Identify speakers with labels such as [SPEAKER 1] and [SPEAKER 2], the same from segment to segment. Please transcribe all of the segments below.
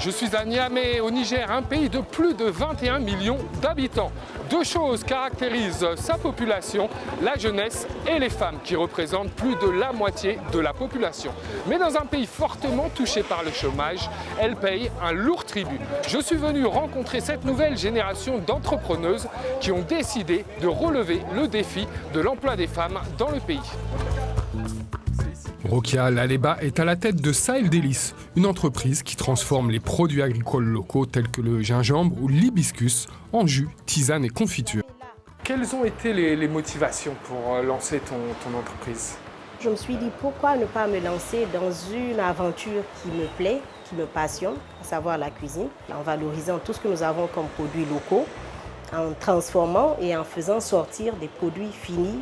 [SPEAKER 1] Je suis à Niamey, au Niger, un pays de plus de 21 millions d'habitants. Deux choses caractérisent sa population, la jeunesse et les femmes, qui représentent plus de la moitié de la population. Mais dans un pays fortement touché par le chômage, elles payent un lourd tribut. Je suis venu rencontrer cette nouvelle génération d'entrepreneuses qui ont décidé de relever le défi de l'emploi des femmes dans le pays.
[SPEAKER 2] Rokia Laleba est à la tête de Sahel Délices, une entreprise qui transforme les produits agricoles locaux tels que le gingembre ou l'hibiscus en jus, tisane et confiture.
[SPEAKER 1] Quelles ont été les motivations pour lancer ton entreprise?
[SPEAKER 3] Je me suis dit pourquoi ne pas me lancer dans une aventure qui me plaît, qui me passionne, à savoir la cuisine, en valorisant tout ce que nous avons comme produits locaux, en transformant et en faisant sortir des produits finis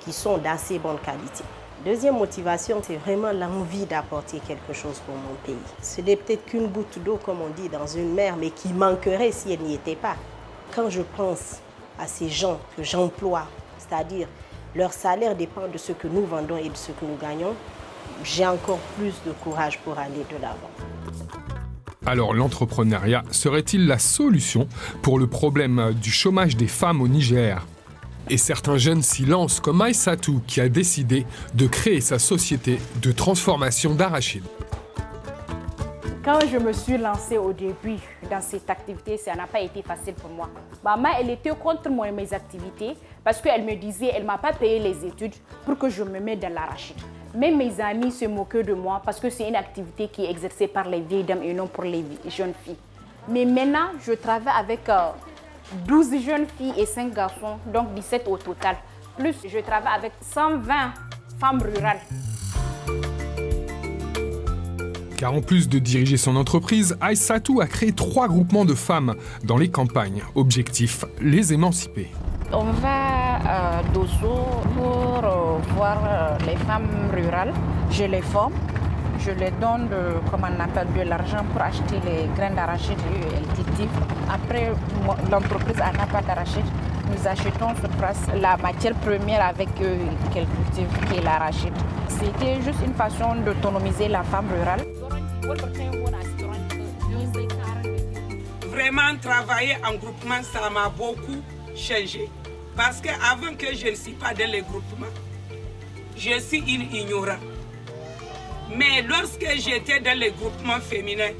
[SPEAKER 3] qui sont d'assez bonne qualité. Deuxième motivation, c'est vraiment l'envie d'apporter quelque chose pour mon pays. Ce n'est peut-être qu'une goutte d'eau, comme on dit, dans une mer, mais qui manquerait si elle n'y était pas. Quand je pense à ces gens que j'emploie, c'est-à-dire leur salaire dépend de ce que nous vendons et de ce que nous gagnons, j'ai encore plus de courage pour aller de l'avant.
[SPEAKER 2] Alors l'entrepreneuriat serait-il la solution pour le problème du chômage des femmes au Niger ? Et certains jeunes s'y lancent comme Aïssatou qui a décidé de créer sa société de transformation d'arachides.
[SPEAKER 4] Quand je me suis lancée au début dans cette activité, ça n'a pas été facile pour moi. Maman, elle était contre mes activités parce qu'elle me disait qu'elle ne m'a pas payé les études pour que je me mette dans l'arachide. Même mes amis se moquaient de moi parce que c'est une activité qui est exercée par les vieilles dames et non pour les jeunes filles. Mais maintenant, je travaille avec 12 jeunes filles et 5 garçons, donc 17 au total. Plus, je travaille avec 120 femmes rurales.
[SPEAKER 2] Car en plus de diriger son entreprise, Aïssatou a créé 3 groupements de femmes dans les campagnes. Objectif, les émanciper.
[SPEAKER 4] On va à Dosso pour voir les femmes rurales. Je les forme, je les donne de l'argent pour acheter les graines d'arachide et elles cultivent. Après, l'entreprise n'a pas d'arachide. Nous achetons sur place la matière première avec eux qu'elles cultivent, qui est l'arachide. C'était juste une façon d'autonomiser la femme rurale.
[SPEAKER 5] Vraiment, travailler en groupement, ça m'a beaucoup changé. Parce qu'avant que je ne suis pas dans les groupements, je suis une ignorante. Mais lorsque j'étais dans les groupements féminins,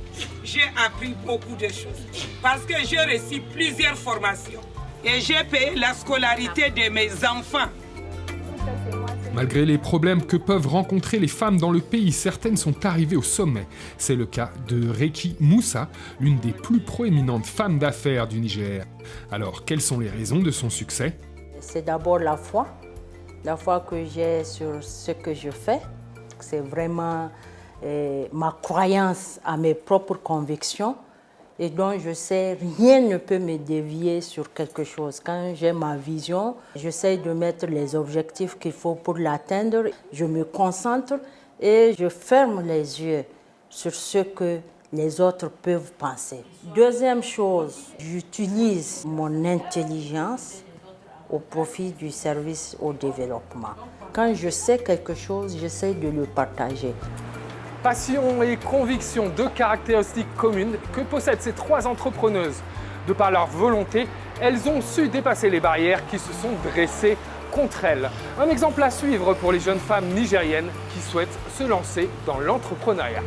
[SPEAKER 5] j'ai appris beaucoup de choses. Parce que j'ai reçu plusieurs formations. Et j'ai payé la scolarité de mes enfants.
[SPEAKER 2] Malgré les problèmes que peuvent rencontrer les femmes dans le pays, certaines sont arrivées au sommet. C'est le cas de Reki Moussa, l'une des plus proéminentes femmes d'affaires du Niger. Alors, quelles sont les raisons de son succès ?
[SPEAKER 6] C'est d'abord la foi que j'ai sur ce que je fais. C'est vraiment ma croyance à mes propres convictions. Et donc, je sais, rien ne peut me dévier sur quelque chose. Quand j'ai ma vision, j'essaie de mettre les objectifs qu'il faut pour l'atteindre. Je me concentre et je ferme les yeux sur ce que les autres peuvent penser. Deuxième chose, j'utilise mon intelligence au profit du service au développement. Quand je sais quelque chose, j'essaie de le partager.
[SPEAKER 1] Passion et conviction, deux caractéristiques communes que possèdent ces 3 entrepreneuses. De par leur volonté, elles ont su dépasser les barrières qui se sont dressées contre elles. Un exemple à suivre pour les jeunes femmes nigériennes qui souhaitent se lancer dans l'entrepreneuriat.